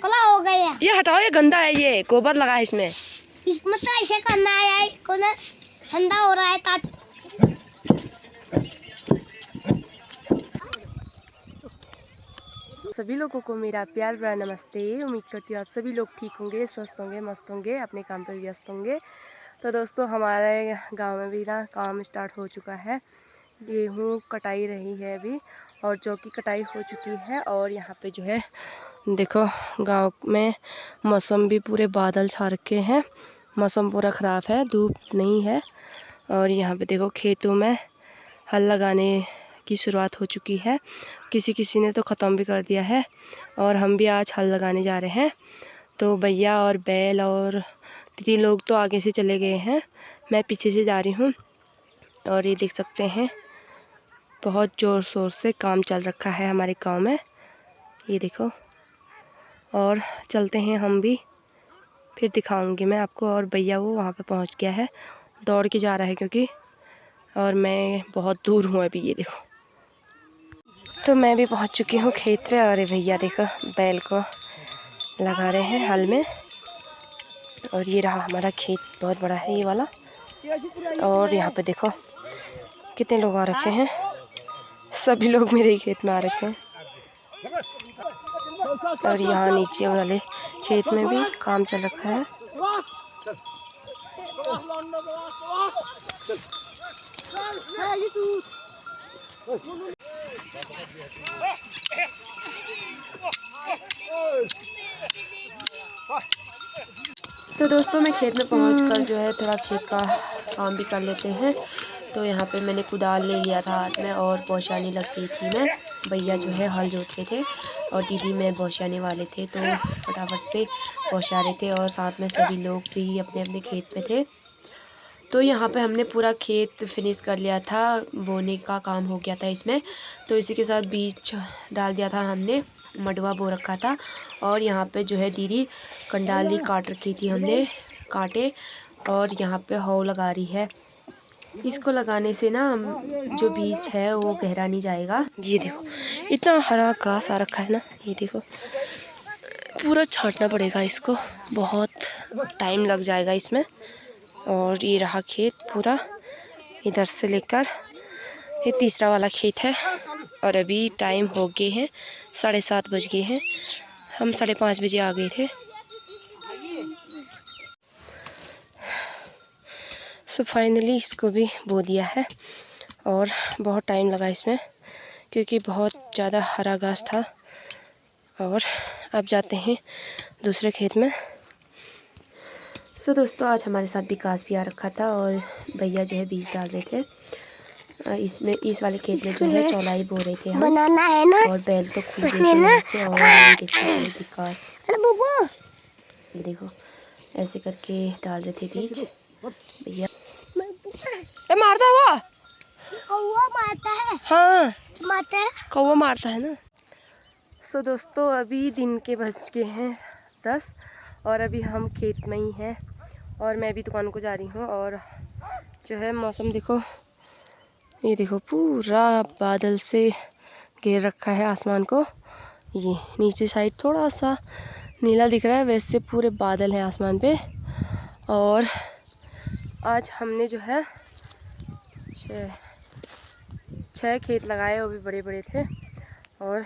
हो गया। ये हटाओ, ये गंदा है, ये गोबर लगा है इसमें तो ऐसे करना है, ठंडा हो रहा है। सभी लोगों को मेरा प्यार भरा नमस्ते। उम्मीद करती हूँ आप सभी लोग ठीक होंगे, स्वस्थ होंगे, मस्त होंगे, अपने काम पर व्यस्त होंगे। तो दोस्तों, हमारे गांव में भी ना काम स्टार्ट हो चुका है। गेहूँ कटाई रही है अभी, और जौ की कटाई हो चुकी है। और यहाँ पे जो है देखो, गांव में मौसम भी पूरे बादल छा रखे हैं, मौसम पूरा ख़राब है, धूप नहीं है। और यहाँ पे देखो खेतों में हल लगाने की शुरुआत हो चुकी है, किसी किसी ने तो ख़त्म भी कर दिया है। और हम भी आज हल लगाने जा रहे हैं। तो भैया और बैल और दीदी लोग तो आगे से चले गए हैं, मैं पीछे से जा रही हूँ। और ये देख सकते हैं, बहुत ज़ोर शोर से काम चल रखा है हमारे गांव में, ये देखो। और चलते हैं हम भी, फिर दिखाऊंगी मैं आपको। और भैया वो वहाँ पे पहुँच गया है, दौड़ के जा रहा है क्योंकि, और मैं बहुत दूर हूँ अभी, ये देखो। तो मैं भी पहुँच चुकी हूँ खेत पे। और भैया देखो बैल को लगा रहे हैं हल में। और ये रहा हमारा खेत, बहुत बड़ा है ये वाला। और यहाँ पे देखो कितने लोग आ रखे हैं, सभी लोग मेरे ही खेत में आ रखे हैं। और यहाँ नीचे वाले खेत में भी काम चल रखा है। तो दोस्तों, मैं खेत में पहुंचकर जो है थोड़ा खेत का काम भी कर लेते हैं। तो यहाँ पे मैंने कुदाल ले लिया था हाथ में, और बोछानी लग गई थी मैं। भैया जो है हल जोत रहे थे, और दीदी में बोछाने वाले थे, तो फटाफट से बोछा रहे थे। और साथ में सभी लोग भी अपने अपने खेत पे थे। तो यहाँ पे हमने पूरा खेत फिनिश कर लिया था, बोने का काम हो गया था इसमें। तो इसी के साथ बीज डाल दिया था हमने, मडवा बो रखा था। और यहाँ पे जो है दीदी कंडाली काट रखी थी हमने, काटे। और यहाँ पे हौ लगा रही है। इसको लगाने से ना जो बीज है वो गहरा नहीं जाएगा। ये देखो इतना हरा घास आ रखा है ना, ये देखो पूरा छांटना पड़ेगा इसको, बहुत टाइम लग जाएगा इसमें। और ये रहा खेत पूरा, इधर से लेकर ये तीसरा वाला खेत है। और अभी टाइम हो गए हैं, 7:30 बज गए हैं, हम 5:30 बजे आ गए थे। सो फाइनली इसको भी बो दिया है। और बहुत टाइम लगा इसमें, क्योंकि बहुत ज़्यादा हरा घास था। और अब जाते हैं दूसरे खेत में। सो दोस्तों, आज हमारे साथ विकास भी आ रखा था, और भैया जो है बीज डाल रहे थे इसमें। इस वाले खेत में जो है चौलाई बो रहे थे हम, बनाना है ना। और बैल तो खूब गए थे वहाँ से। और ये देखो विकास, ये देखो ऐसे करके डाल रहे थे बीज भैया। मारता हुआ कौवा मारता है, हाँ मारता है, कौवा मारता है ना। सो दोस्तों, अभी दिन के बज गए हैं 10, और अभी हम खेत में ही हैं। और मैं भी दुकान को जा रही हूँ। और जो है मौसम देखो, ये देखो पूरा बादल से घेर रखा है आसमान को। ये नीचे साइड थोड़ा सा नीला दिख रहा है, वैसे पूरे बादल हैं आसमान पे। और आज हमने जो है 6 खेत लगाए, वो भी बड़े बड़े थे। और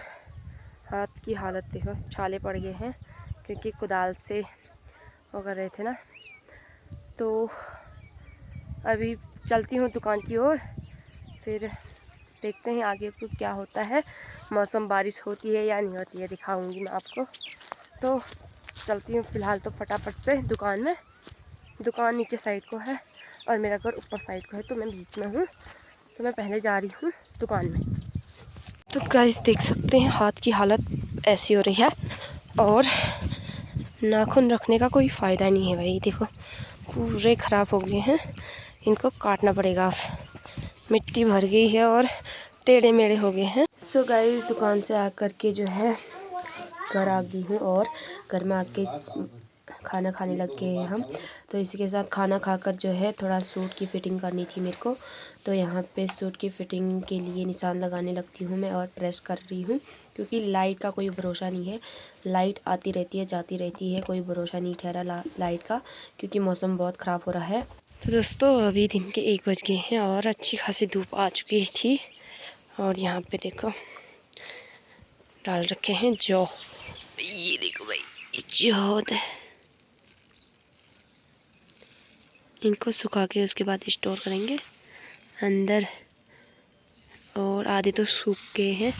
हाथ की हालत देखो, छाले पड़ गए हैं, क्योंकि कुदाल से वो कर रहे थे ना। तो अभी चलती हूँ दुकान की ओर, फिर देखते हैं आगे को क्या होता है। मौसम बारिश होती है या नहीं होती है दिखाऊंगी मैं आपको। तो चलती हूँ फ़िलहाल तो फटाफट से दुकान में। दुकान नीचे साइड को है और मेरा घर ऊपर साइड को है, तो मैं बीच में हूँ। तो मैं पहले जा रही हूँ दुकान में। तो गाइस देख सकते हैं हाथ की हालत ऐसी हो रही है, और नाखून रखने का कोई फ़ायदा नहीं है भाई। देखो पूरे ख़राब हो गए हैं, इनको काटना पड़ेगा। अब मिट्टी भर गई है और टेढ़े मेढ़े हो गए हैं। सो गाइस, दुकान से आकर के जो है घर आ गई हूँ। और घर में आके खाना खाने लग गए हैं हम। तो इसी के साथ खाना खाकर जो है थोड़ा सूट की फ़िटिंग करनी थी मेरे को। तो यहाँ पे सूट की फ़िटिंग के लिए निशान लगाने लगती हूँ मैं और प्रेस कर रही हूँ, क्योंकि लाइट का कोई भरोसा नहीं है। लाइट आती रहती है जाती रहती है, कोई भरोसा नहीं ठहरा लाइट का, क्योंकि मौसम बहुत ख़राब हो रहा है। तो दोस्तों अभी दिन के 1 बज गए हैं और अच्छी खासी धूप आ चुकी थी। और यहाँ पे देखो डाल रखे हैं जौ। ये देखो भाई जौ होता है, इनको सुखा के उसके बाद स्टोर करेंगे अंदर। और आधे तो सूख गए हैं,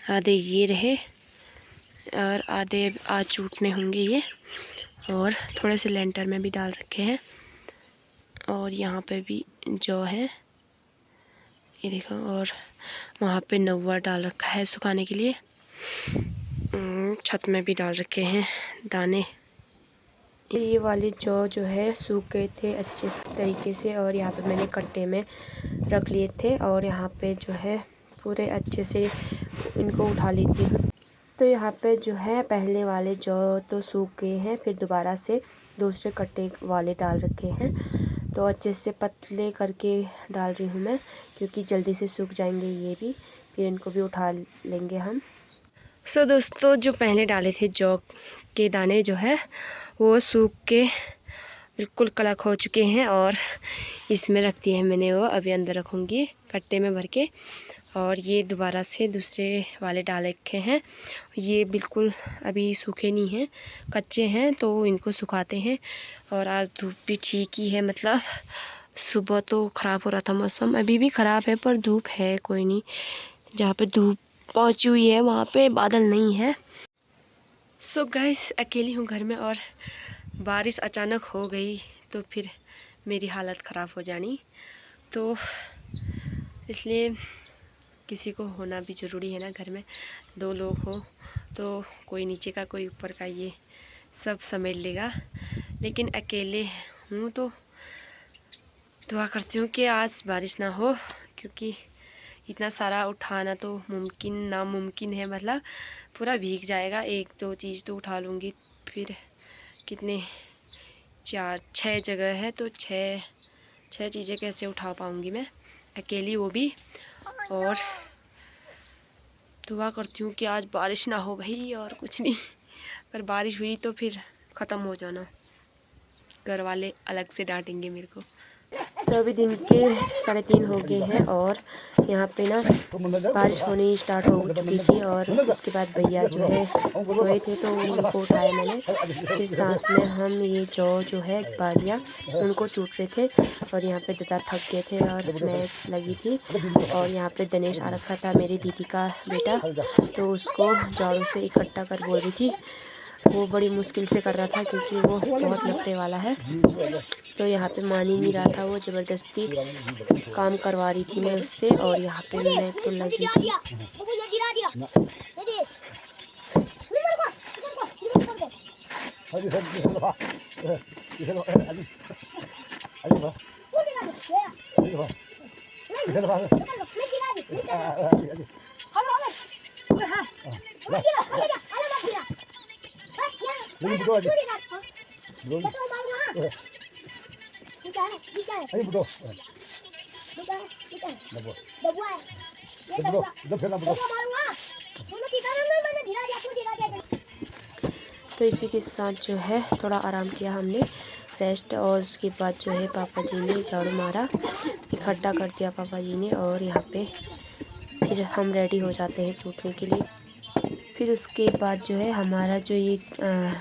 आधे ये रहे और आधे आज चूटने होंगे ये। और थोड़े से लेंटर में भी डाल रखे हैं। और यहाँ पे भी जौ है, ये देखो। और वहाँ पे नवा डाल रखा है सुखाने के लिए। छत में भी डाल रखे हैं दाने। ये वाले जौ जो है सूख गए थे अच्छे तरीके से, और यहाँ पे मैंने कट्टे में रख लिए थे। और यहाँ पे जो है पूरे अच्छे से इनको उठा लेती हूँ। तो यहाँ पे जो है पहले वाले जौ तो सूख गए हैं, फिर दोबारा से दूसरे कट्टे वाले डाल रखे हैं। तो अच्छे से पतले करके डाल रही हूँ मैं, क्योंकि जल्दी से सूख जाएंगे ये भी, फिर इनको भी उठा लेंगे हम। सो दोस्तों जो पहले डाले थे जौ के दाने जो है वो सूख के बिल्कुल कड़क हो चुके हैं। और इसमें रख दिए हैं मैंने, वो अभी अंदर रखूँगी कट्टे में भर के। और ये दोबारा से दूसरे वाले डाल रखे हैं, ये बिल्कुल अभी सूखे नहीं हैं, कच्चे हैं। तो इनको सुखाते हैं। और आज धूप भी ठीक ही है, मतलब सुबह तो ख़राब हो रहा था मौसम, अभी भी ख़राब है पर धूप है, कोई नहीं। जहाँ पे धूप पहुँची हुई है वहाँ पे बादल नहीं है। सो गाइस अकेली हूँ घर में और बारिश अचानक हो गई तो फिर मेरी हालत ख़राब हो जानी। तो इसलिए किसी को होना भी ज़रूरी है ना घर में, 2 लोग हो तो कोई नीचे का कोई ऊपर का ये सब समेट लेगा। लेकिन अकेले हूँ तो दुआ करती हूँ कि आज बारिश ना हो, क्योंकि इतना सारा उठाना तो नामुमकिन है। मतलब पूरा भीग जाएगा। 1-2 चीज़ तो उठा लूँगी, फिर कितने 4-6 जगह है तो 6 चीज़ें कैसे उठा पाऊँगी मैं अकेली, वो भी। और दुआ करती हूँ कि आज बारिश ना हो भाई, और कुछ नहीं। पर बारिश हुई तो फिर ख़त्म हो जाना, घर वाले अलग से डांटेंगे मेरे को। तो अभी दिन के 3:30 हो गए हैं और यहाँ पे ना बारिश होनी स्टार्ट हो चुकी थी। और उसके बाद भैया जो है सोए थे तो उनको उठाया मैंने। फिर साथ में हम ये जो है बालियाँ उनको चूट रहे थे। और यहाँ पे दादा थक गए थे और मैं लगी थी। और यहाँ पे दिनेश आ रखा था, मेरी दीदी का बेटा, तो उसको झाड़ू से इकट्ठा कर बोल रही थी। वो बड़ी मुश्किल से कर रहा था क्योंकि वो बहुत नखरे वाला है। तो यहाँ पे मान ही नहीं रहा था, वो ज़बरदस्ती काम करवा रही थी मैं उससे। और यहाँ पे मैं तो लगी थी। तो इसी के साथ जो है थोड़ा आराम किया हमने, रेस्ट। और उसके बाद जो है पापा जी ने झाड़ू मारा, इकट्ठा कर दिया पापा जी ने। और यहाँ पे फिर हम रेडी हो जाते हैं चूटने के लिए। फिर उसके बाद जो है हमारा जो ये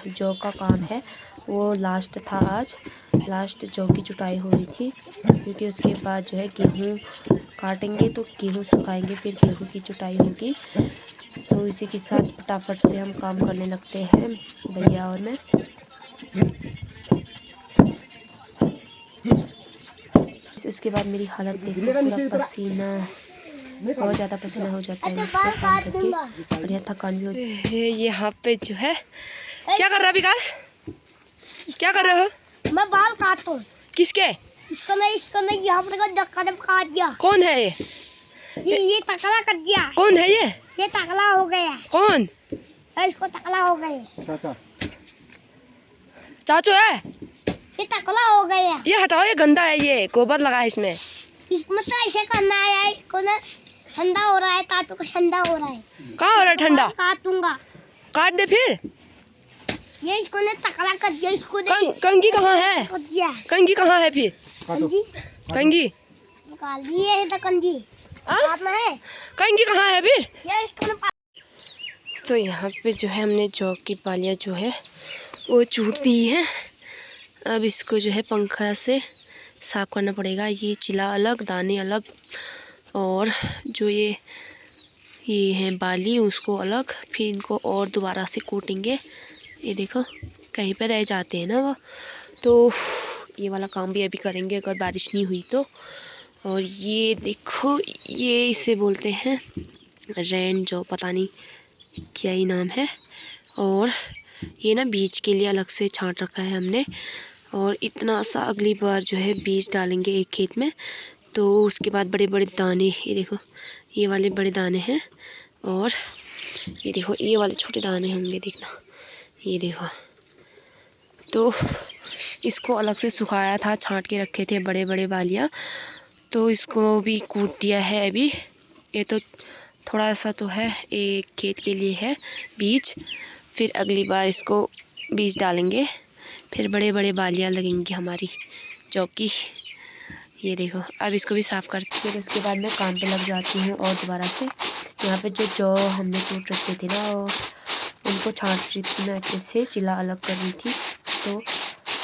जौ का काम है वो लास्ट था आज। लास्ट जौ की चुटाई हो रही थी, क्योंकि उसके बाद जो है गेहूँ काटेंगे तो गेहूँ सुखाएंगे, फिर गेहूँ की चुटाई होगी। तो इसी के साथ फटाफट से हम काम करने लगते हैं भैया और मैं। उसके बाद मेरी हालत देखो, पूरा पसीना, बहुत ज़्यादा पसीना हो जाता है काम करके, और यह थकान भी होती है। यहाँ पे जो है क्या कर रहा है विकास, क्या कर रहे हो? मैं बाल काटता हूँ। किसके? इसका नहीं यहाँ पर कदम काट दिया। कौन है ये टकला कर दिया। कौन है ये टकला हो गया। कौन? इसको टकला हो गया। चाचू है, ये टकला हो गया। ये हटाओ, ये गंदा है, ये गोबर लगा है इसमें। इसमें तो ऐसे करना है को ना, ठंडा हो रहा है, काटू को ठंडा हो रहा है। कहाँ हो रहा है ठंडा? काटूंगा, काट दे फिर। ये इसको ने टकला कर दिया, इसको कंगी कहाँ है? कर दिया। कंगी कहाँ है फिर? कंजी कंगी निकाल दी है, तो कंजी हाथ में है। कंगी कहाँ है फिर? ये इसको ने तो यहाँ पे जो है हमने जौ की बालियाँ जो है वो चूट दी है। अब इसको जो है पंखा से साफ करना पड़ेगा। ये चिला अलग, दाने अलग, और जो ये है बाली उसको अलग। फिर इनको और दोबारा से कूटेंगे। ये देखो कहीं पे रह जाते हैं ना वो, तो ये वाला काम भी अभी करेंगे अगर बारिश नहीं हुई तो। और ये देखो, ये इसे बोलते हैं रैन जौ, पता नहीं क्या ही नाम है। और ये ना बीज के लिए अलग से छांट रखा है हमने। और इतना सा अगली बार जो है बीज डालेंगे एक खेत में, तो उसके बाद बड़े बड़े दाने, ये देखो ये वाले बड़े दाने हैं, और ये देखो ये वाले छोटे दाने होंगे, देखना ये देखो। तो इसको अलग से सुखाया था, छांट के रखे थे बड़े बड़े बालियाँ, तो इसको भी कूट दिया है अभी। ये तो थोड़ा सा तो है, एक खेत के लिए है बीज, फिर अगली बार इसको बीज डालेंगे, फिर बड़े बड़े बालियाँ लगेंगी हमारी जौ की। ये देखो अब इसको भी साफ़ करके फिर उसके बाद मैं काम पे लग जाती हूँ। और दोबारा से यहाँ पे जो जौ हमने कूट रखे थे ना, उनको छांट रही थी मैं अच्छे से, चिला अलग कर रही थी। तो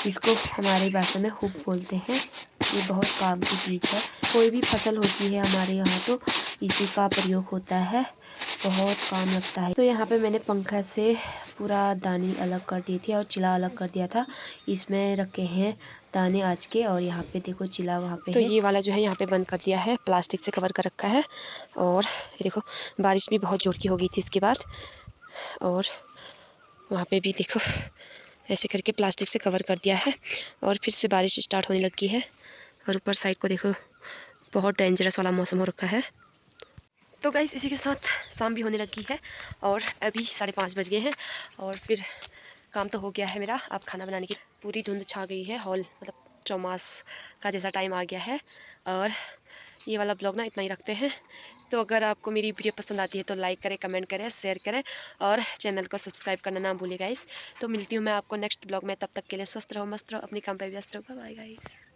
इसको हमारी भाषा में हुक बोलते हैं। ये बहुत काम की चीज़ है, कोई भी फसल होती है हमारे यहाँ तो इसी का प्रयोग होता है, बहुत काम लगता है। तो यहाँ पे मैंने पंखा से पूरा दाने अलग कर दिए थे और चिला अलग कर दिया था। इसमें रखे हैं दाने आज के, और यहाँ पे देखो चिला वहाँ पे तो है। ये वाला जो है यहाँ पे बंद कर दिया है, प्लास्टिक से कवर कर रखा है। और ये देखो बारिश भी बहुत जोर की हो गई थी उसके बाद, और वहाँ पे भी देखो ऐसे करके प्लास्टिक से कवर कर दिया है। और फिर से बारिश स्टार्ट होने लगी है, और ऊपर साइड को देखो बहुत डेंजरस वाला मौसम हो रखा है। तो गाइस इसी के साथ शाम भी होने लगी है, और अभी 5:30 बज गए हैं, और फिर काम तो हो गया है मेरा। अब खाना बनाने की पूरी धुंध छा गई है, हॉल मतलब चौमास का जैसा टाइम आ गया है। और ये वाला ब्लॉग ना इतना ही रखते हैं। तो अगर आपको मेरी वीडियो पसंद आती है तो लाइक करें, कमेंट करें, शेयर करें, और चैनल को सब्सक्राइब करना ना भूलिए गाइस। तो मिलती हूँ मैं आपको नेक्स्ट ब्लॉग में, तब तक के लिए स्वस्थ रहो, मस्त रहो, अपने काम पे व्यस्त रहो। Bye guys.